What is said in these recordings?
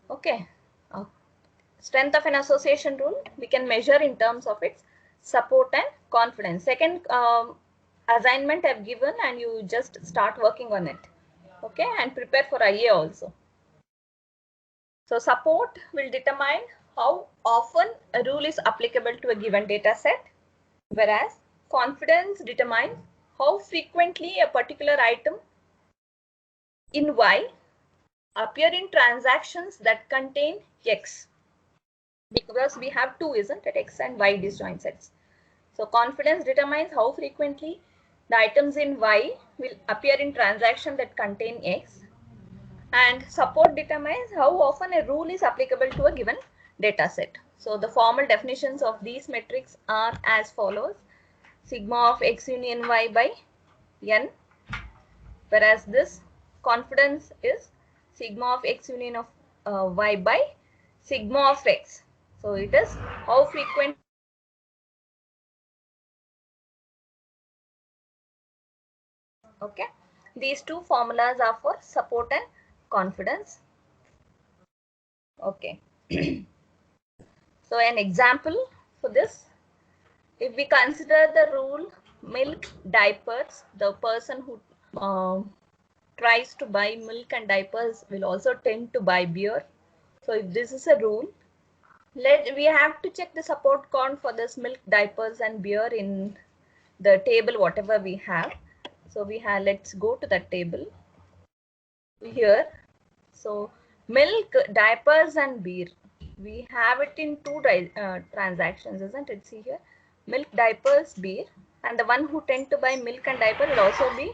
Okay. Uh, Strength of an association rule we can measure in terms of its support and confidence. Second assignment I've given, and you just start working on it. Okay, and prepare for IA also. So support will determine how often a rule is applicable to a given data set, whereas confidence determines how frequently a particular item in Y appear in transactions that contain X. Because we have two, isn't it? X and Y disjoint sets. So confidence determines how frequently the items in Y will appear in transaction that contain X, and support determines how often a rule is applicable to a given data set. So the formal definitions of these metrics are as follows: sigma of X union Y by N, whereas this confidence is sigma of X union of Y by sigma of X. So it is how frequent. Okay, these two formulas are for support and confidence. Okay. So an example for this, if we consider the rule milk diapers, the person who tries to buy milk and diapers will also tend to buy beer. So if this is a rule, we have to check the support count for this milk, diapers and beer in the table whatever we have. So we have, let's go to that table here. So milk, diapers and beer, we have it in two transactions, isn't it? See here, milk, diapers, beer, and the one who tend to buy milk and diaper will also be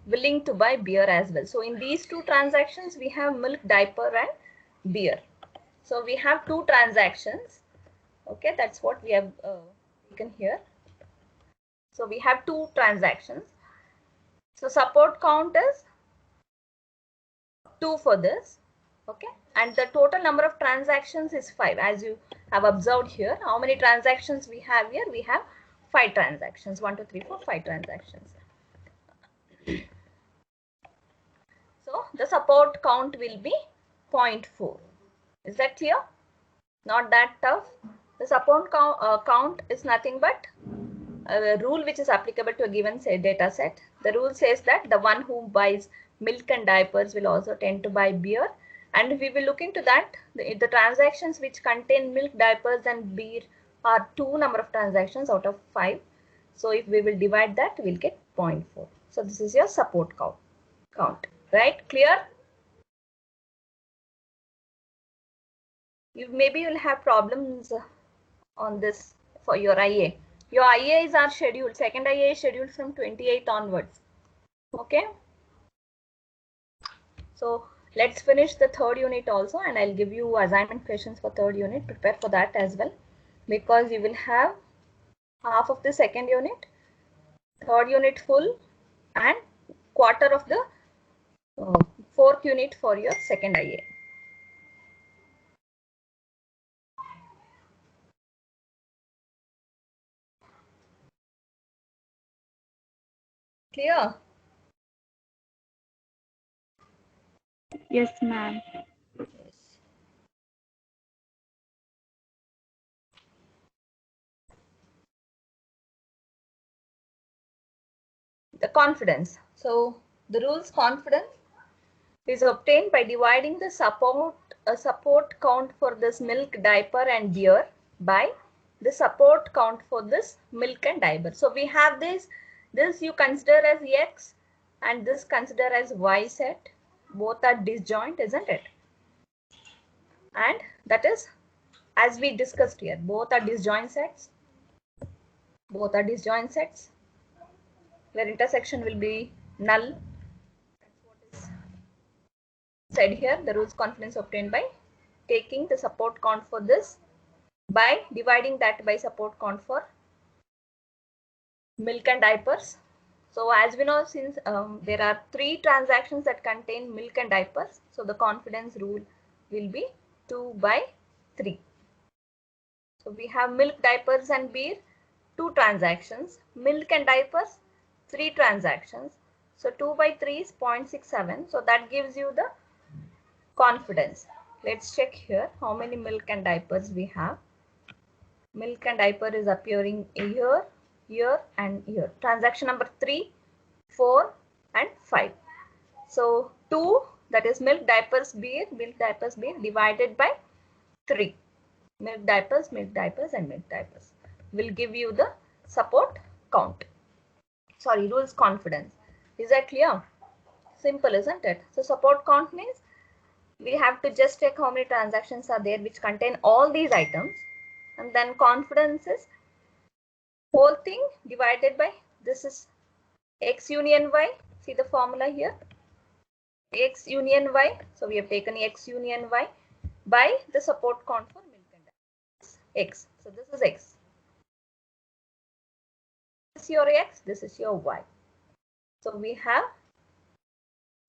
willing to buy beer as well. So in these two transactions we have milk, diaper and beer. So we have two transactions. Okay, that's what we have taken here. So we have two transactions. So support count is 2 for this. Okay, and the total number of transactions is 5, as you have observed here. How many transactions we have here? We have 5 transactions. 1 2 3 4 5 transactions. So the support count will be 0.4. Is that clear? Not that tough. The support count is nothing but a rule which is applicable to a given data set. The rule says that the one who buys milk and diapers will also tend to buy beer, and we will look into that. The transactions which contain milk, diapers and beer are 2 number of transactions out of 5. So if we will divide that, we'll get 0.4. So this is your support count, right? Clear? Maybe you'll have problems on this for your IA. Your IAs are scheduled. Second IA is scheduled from 28th onwards. Okay. So let's finish the third unit also, and I'll give you assignment questions for third unit. Prepare for that as well, because you will have half of the second unit, third unit full, and quarter of the fourth unit for your second IA. Clear? Yes, ma'am. Yes. The confidence. So the rules confidence is obtained by dividing the support count for this milk, diaper and beer by the support count for this milk and diaper. So we have this you consider as X and this consider as Y set. Both are disjoint, isn't it? And that is, as we discussed here, both are disjoint sets. Both are disjoint sets where intersection will be null. That's what is said here. The rules confidence obtained by taking the support count for this by dividing that by support count for milk and diapers. So as we know, since there are 3 transactions that contain milk and diapers, so the confidence rule will be 2 by 3. So we have milk, diapers and beer, 2 transactions, milk and diapers, 3 transactions. So 2 by 3 is 0.67. So that gives you the confidence. Let's check here how many milk and diapers we have. Milk and diaper is appearing here, here and here. Transaction number 3, 4 and 5. So 2, that is milk diapers beer divided by 3. Milk diapers and milk diapers will give you the support count. Sorry, rules confidence. Is that clear? Simple, isn't it? So support count means we have to just check how many transactions are there which contain all these items, and then confidence is whole thing divided by, this is x union y. See the formula here, x union y. So we have taken x union y by the support count for milk and diapers, x. So this is x. This is your x, this is your y. So we have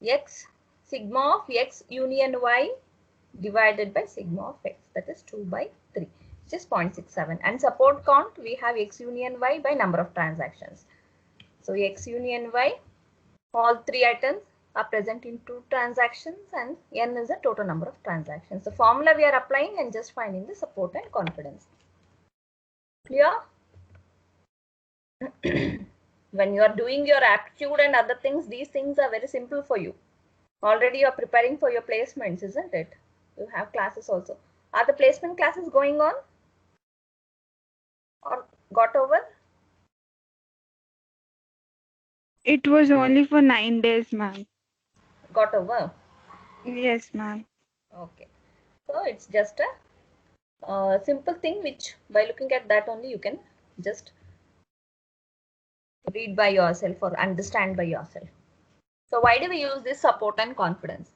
x, sigma of x union y divided by sigma of x, that is 2 by 3, which is 0.67. And support count, we have x union y by number of transactions. So x union y, all 3 items are present in 2 transactions, and n is the total number of transactions. The formula we are applying and just finding the support and confidence. Clear? When you are doing your aptitude and other things, these things are very simple for you. Already you are preparing for your placements, isn't it? You have classes also. Are the placement classes going on or got over? It was only for 9 days, ma'am. Got over? Yes, ma'am. Okay. So it's just a simple thing which by looking at that only you can just read by yourself or understand by yourself. So why do we use this support and confidence?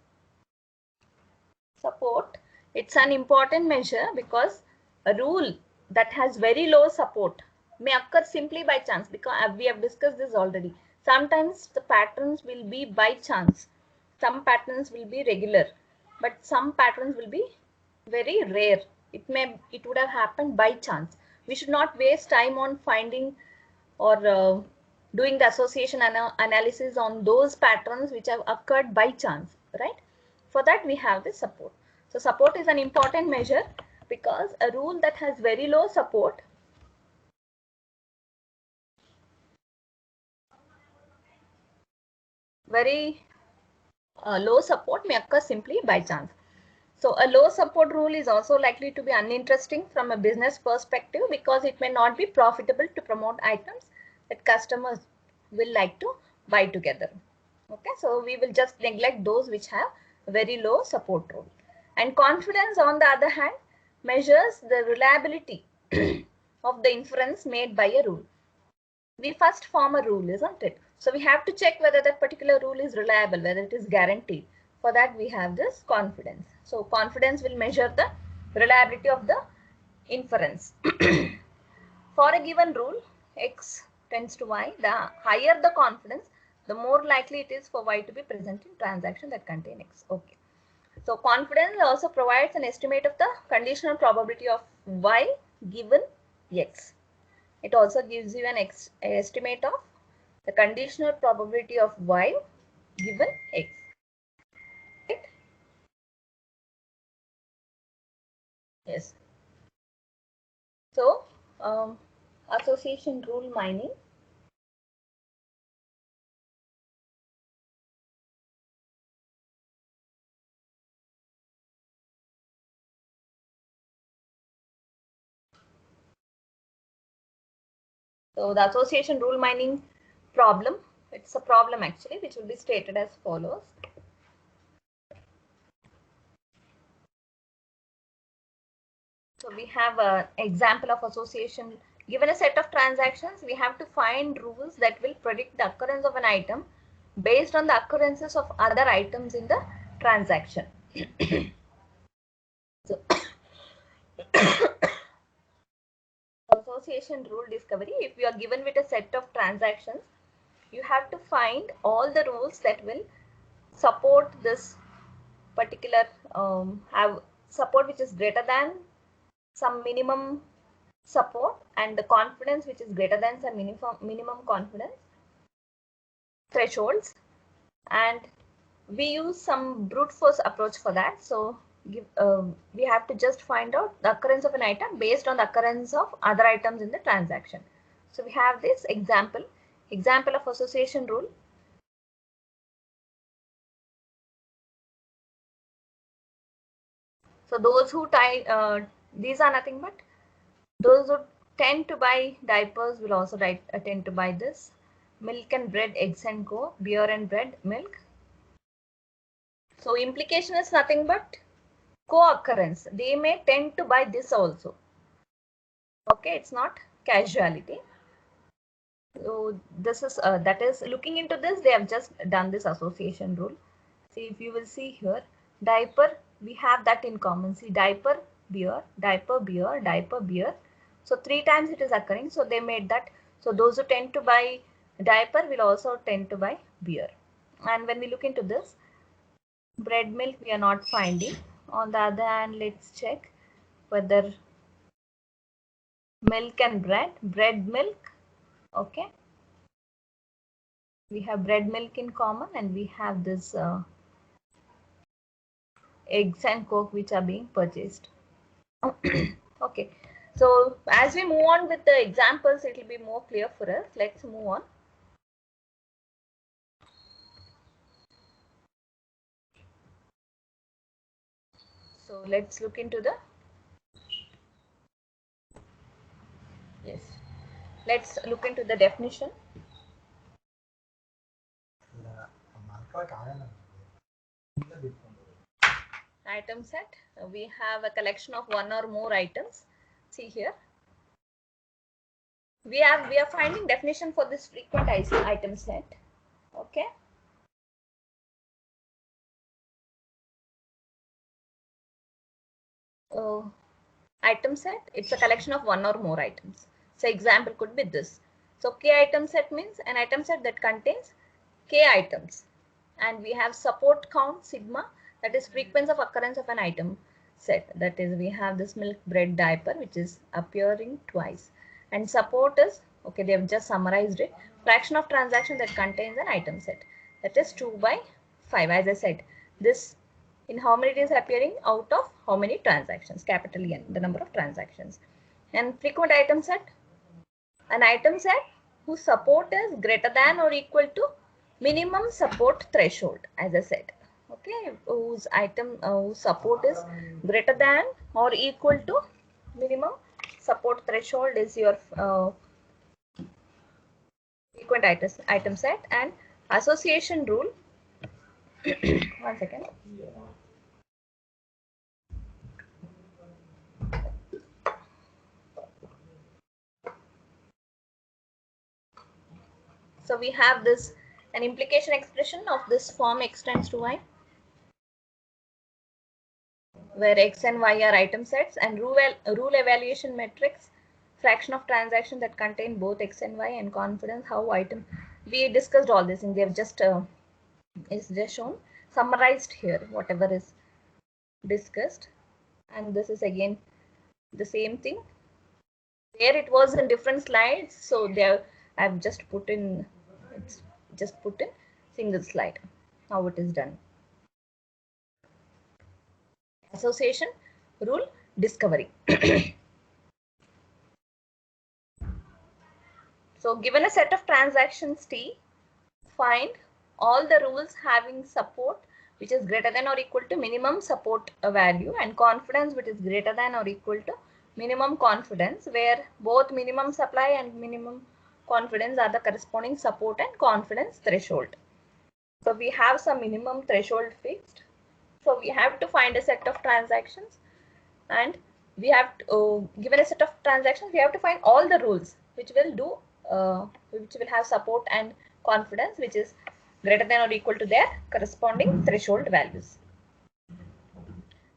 Support, it's an important measure because a rule that has very low support may occur simply by chance, because we have discussed this already. Sometimes the patterns will be by chance, some patterns will be regular, but some patterns will be very rare. It would have happened by chance. We should not waste time on finding or doing the association analysis on those patterns which have occurred by chance, right? For that we have the support. So support is an important measure because a rule that has very low support low support may occur simply by chance. So a low support rule is also likely to be uninteresting from a business perspective because it may not be profitable to promote items that customers will like to buy together. Okay, so we will just neglect those which have very low support rule. And confidence, on the other hand, measures the reliability of the inference made by a rule. We first form a rule, isn't it? So we have to check whether that particular rule is reliable, whether it is guaranteed. For that we have this confidence. So confidence will measure the reliability of the inference. For a given rule, x tends to y, the higher the confidence, the more likely it is for y to be present in transaction that contain x. Okay. So confidence also provides an estimate of the conditional probability of y given x. It also gives you an estimate of the conditional probability of y given x. Right? Yes. So association rule mining. So the association rule mining problem, it's a problem actually which will be stated as follows. So we have an example of association. Given a set of transactions, we have to find rules that will predict the occurrence of an item based on the occurrences of other items in the transaction. So association rule discovery, if you are given with a set of transactions, you have to find all the rules that will support this particular have support which is greater than some minimum support and the confidence which is greater than some minimum confidence thresholds, and we use some brute force approach for that. So we have to just find out the occurrence of an item based on the occurrence of other items in the transaction. So we have this example of association rule. So those who these are nothing but those who tend to buy diapers will also tend to buy this. Milk and bread, eggs and co, beer and bread, milk. So implication is nothing but co-occurrence. They may tend to buy this also. Okay, it's not casuality. So this is that is looking into this. They have just done this association rule. See, if you will see here, diaper, we have that in common. See, diaper, beer, diaper, beer, diaper, beer. So 3 times it is occurring. So they made that. So those who tend to buy diaper will also tend to buy beer. And when we look into this, bread milk we are not finding. On the other hand, let's check whether milk and bread milk. Okay, we have bread milk in common, and we have this eggs and coke which are being purchased. Okay, so as we move on with the examples, it will be more clear for us. Let's move on. So let's look into the let's look into the definition. Item set, we have a collection of one or more items. See here, we are finding definition for this frequent item set. Okay, item set, it's a collection of one or more items. So example could be this. So k item set means an item set that contains k items, and we have support count sigma, that is frequency of occurrence of an item set. That is, we have this milk, bread, diaper which is appearing twice, and support is, okay, they have just summarized it, fraction of transaction that contains an item set, that is 2/5. As I said, this in how many days appearing out of how many transactions, capital N, the number of transactions. And frequent item set, an item set whose support is greater than or equal to minimum support threshold, as I said. Okay, whose support is greater than or equal to minimum support threshold is your frequent item set. And association rule. One second. So we have this, an implication expression of this form x tends to y, where x and y are item sets, and rule evaluation matrix, fraction of transaction that contain both x and y, and confidence how item. We discussed all this, and they have just is just shown, summarized here whatever is discussed. And this is again the same thing. There it was in different slides, so there I've just put in, it's just put in single slide how it is done. Association rule discovery. So given a set of transactions T, find all the rules having support which is greater than or equal to minimum support value, and confidence which is greater than or equal to minimum confidence, where both minimum supply and minimum confidence are the corresponding support and confidence threshold. So we have some minimum threshold fixed. So we have to find a set of transactions, and we have to, given a set of transactions, we have to find all the rules which will do which will have support and confidence which is greater than or equal to their corresponding threshold values.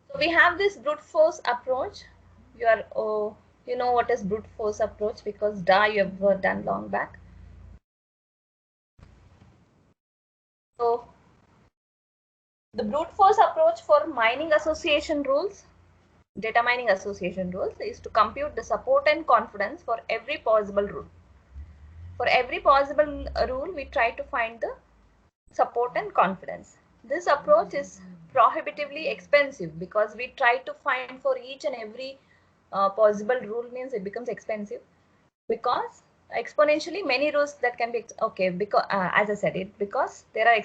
So we have this brute force approach. You are you know what is brute force approach, because you have done long back. So the brute force approach for mining association rules, data mining association rules, is to compute the support and confidence for every possible rule. For every possible rule, we try to find the support and confidence. This approach is prohibitively expensive because we try to find for each and every possible rule means it becomes expensive because exponentially many rules that can be okay because as I said it because there are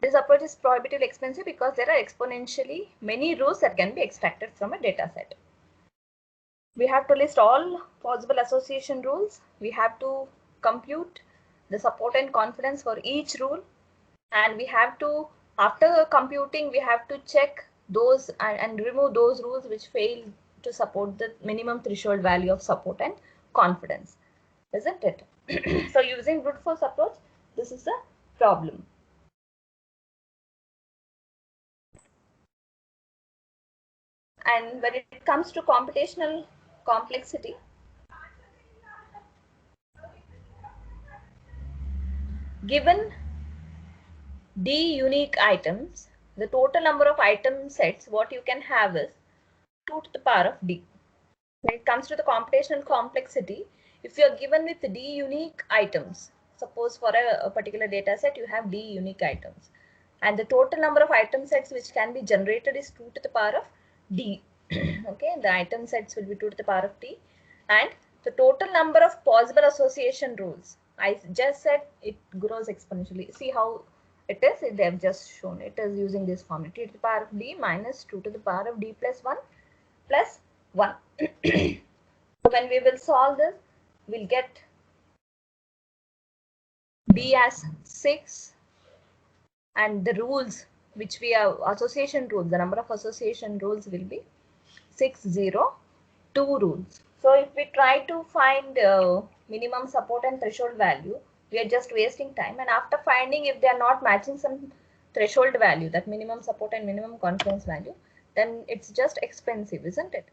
this approach is prohibitively expensive because there are exponentially many rules that can be extracted from a data set. We have to list all possible association rules. We have to compute the support and confidence for each rule, and we have to, after computing, we have to check those and remove those rules which fail to support the minimum threshold value of support and confidence, isn't it? So using brute force approach, this is a problem. And when it comes to computational complexity, given D unique items, the total number of item sets what you can have is 2 to the power of D. When it comes to the computational complexity, if you are given with D unique items, suppose for a particular data set you have D unique items, and the total number of item sets which can be generated is 2 to the power of D. Okay, the item sets will be 2 to the power of D, and the total number of possible association rules, I just said it grows exponentially. See how it is, they have just shown it is using this formula, 2 to the power of D minus 2 to the power of D plus 1 plus 1. So when we will solve this, we'll get D as 6, and the rules which we have, association rules, the number of association rules will be 602 rules. So if we try to find minimum support and threshold value, we are just wasting time, and after finding if they are not matching some threshold value, that minimum support and minimum confidence value, then it's just expensive, isn't it?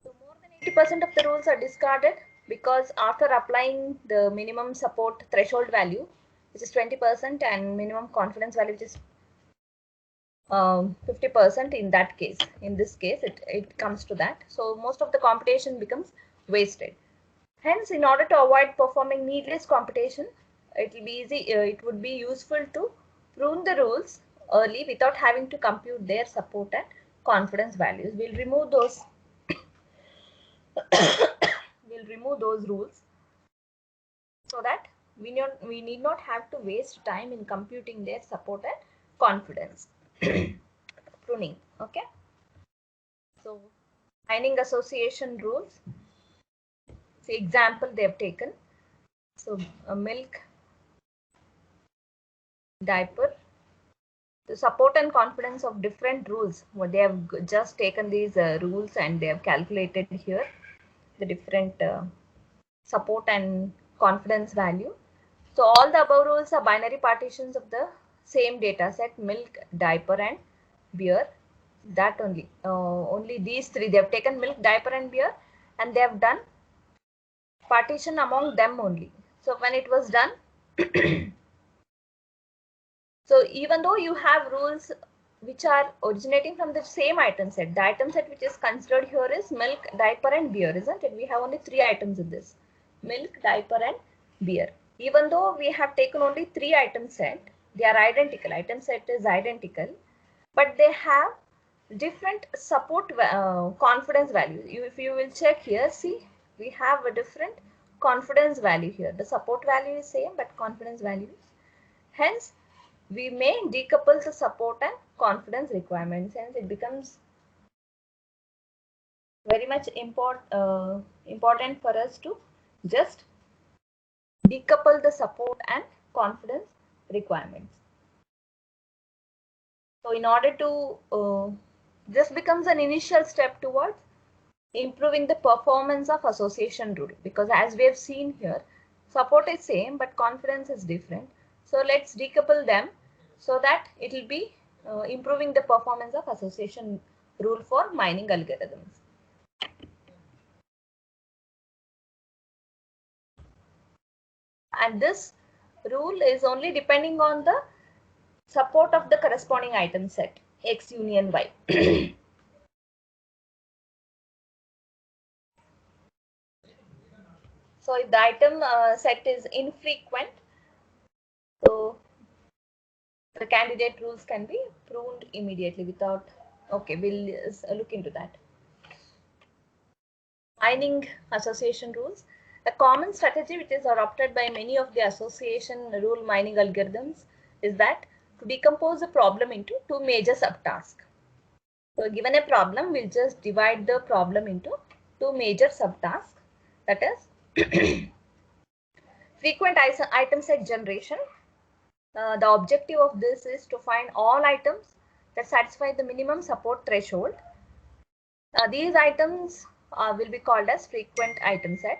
So more than 80% of the rules are discarded because after applying the minimum support threshold value, which is 20%, and minimum confidence value, which is 50% in that case, in this case, it comes to that. So most of the computation becomes wasted. Hence, in order to avoid performing needless computation, it will be easy, it would be useful to prune the rules early without having to compute their support and confidence values. We'll remove those we'll remove those rules so that we need not have to waste time in computing their support and confidence. Pruning. Okay, so finding association rules. See example they have taken. So a milk, diaper, the support and confidence of different rules. What they have just taken these rules and they have calculated here the different support and confidence value. So all the above rules are binary partitions of the same data set, milk, diaper and beer. That only, only these three. They have taken milk, diaper and beer, and they have done partition among them only. So when it was done, so even though you have rules which are originating from the same item set, the item set which is considered here is milk, diaper and beer, isn't it? We have only 3 items in this, milk, diaper and beer. Even though we have taken only 3 item set, they are identical, item set is identical, but they have different support confidence values. If you will check here, see, we have a different confidence value here. The support value is same, but confidence value is, hence we may decouple the support and confidence requirements, hence it becomes very much important for us to just decouple the support and confidence requirements. So in order to this becomes an initial step towards improving the performance of association rule, because as we have seen here, support is same but confidence is different. So let's decouple them so that it will be improving the performance of association rule for mining algorithms. And this rule is only depending on the support of the corresponding item set, X union Y. So if the item set is infrequent, so the candidate rules can be pruned immediately without, okay, we'll look into that. Mining association rules. A common strategy which is adopted by many of the association rule mining algorithms is that to decompose the problem into two major subtasks. So given a problem, we'll just divide the problem into two major subtasks. That is frequent item set generation. The objective of this is to find all items that satisfy the minimum support threshold. These items will be called as frequent item set.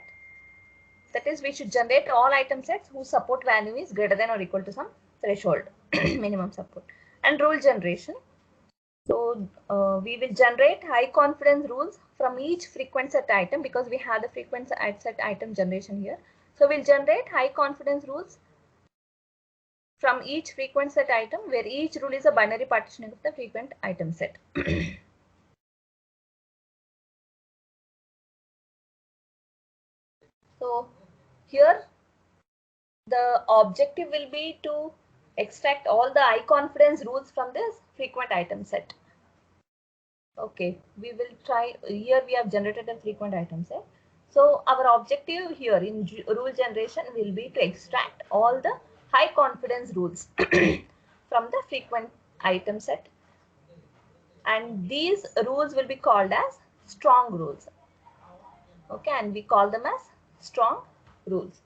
That is, we should generate all item sets whose support value is greater than or equal to some threshold, minimum support. And rule generation. So we will generate high confidence rules from each frequent set item because we have the frequent set item generation here. So we'll generate high confidence rules from each frequent set item where each rule is a binary partitioning of the frequent item set. So here the objective will be to extract all the high confidence rules from this frequent item set. Okay, we will try. Here we have generated a frequent item set. So our objective here in rule generation will be to extract all the high confidence rules from the frequent item set. And these rules will be called as strong rules. Okay, and we call them as strong rules.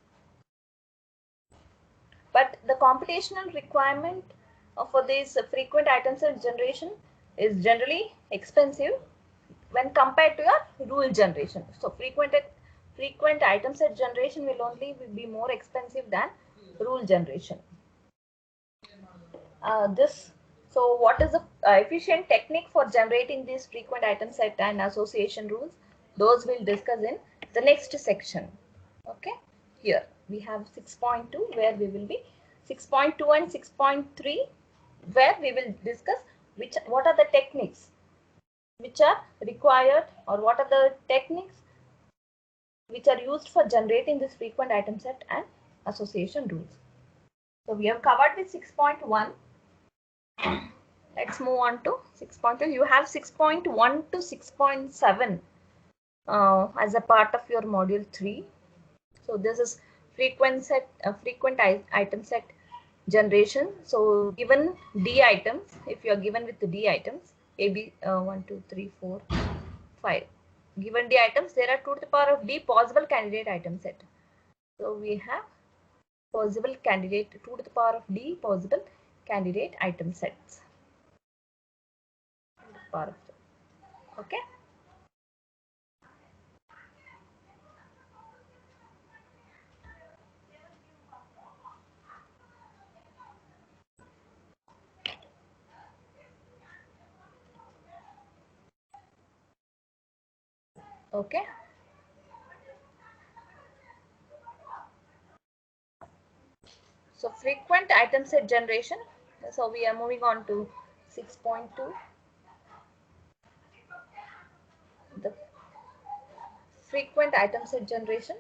But the computational requirement for this frequent item set generation is generally expensive when compared to your rule generation. So frequent item set generation will only be more expensive than rule generation. So what is the efficient technique for generating these frequent item set and association rules? Those we'll discuss in the next section. Okay, here we have 6.2 where we will be 6.2 and 6.3 where we will discuss what are the techniques which are required or what are the techniques which are used for generating this frequent item set and association rules. So we have covered with 6.1. Let's move on to 6.2. You have 6.1 to 6.7 as a part of your module 3. So this is frequent item set generation. So given D items, if you are given with the D items, A, B, 1, 2, 3, 4, 5. Given D items, there are 2 to the power of D possible candidate item set. So we have possible candidate 2 to the power of D possible candidate item sets. Okay. Okay. So frequent item set generation. So we are moving on to 6.2. The frequent item set generation.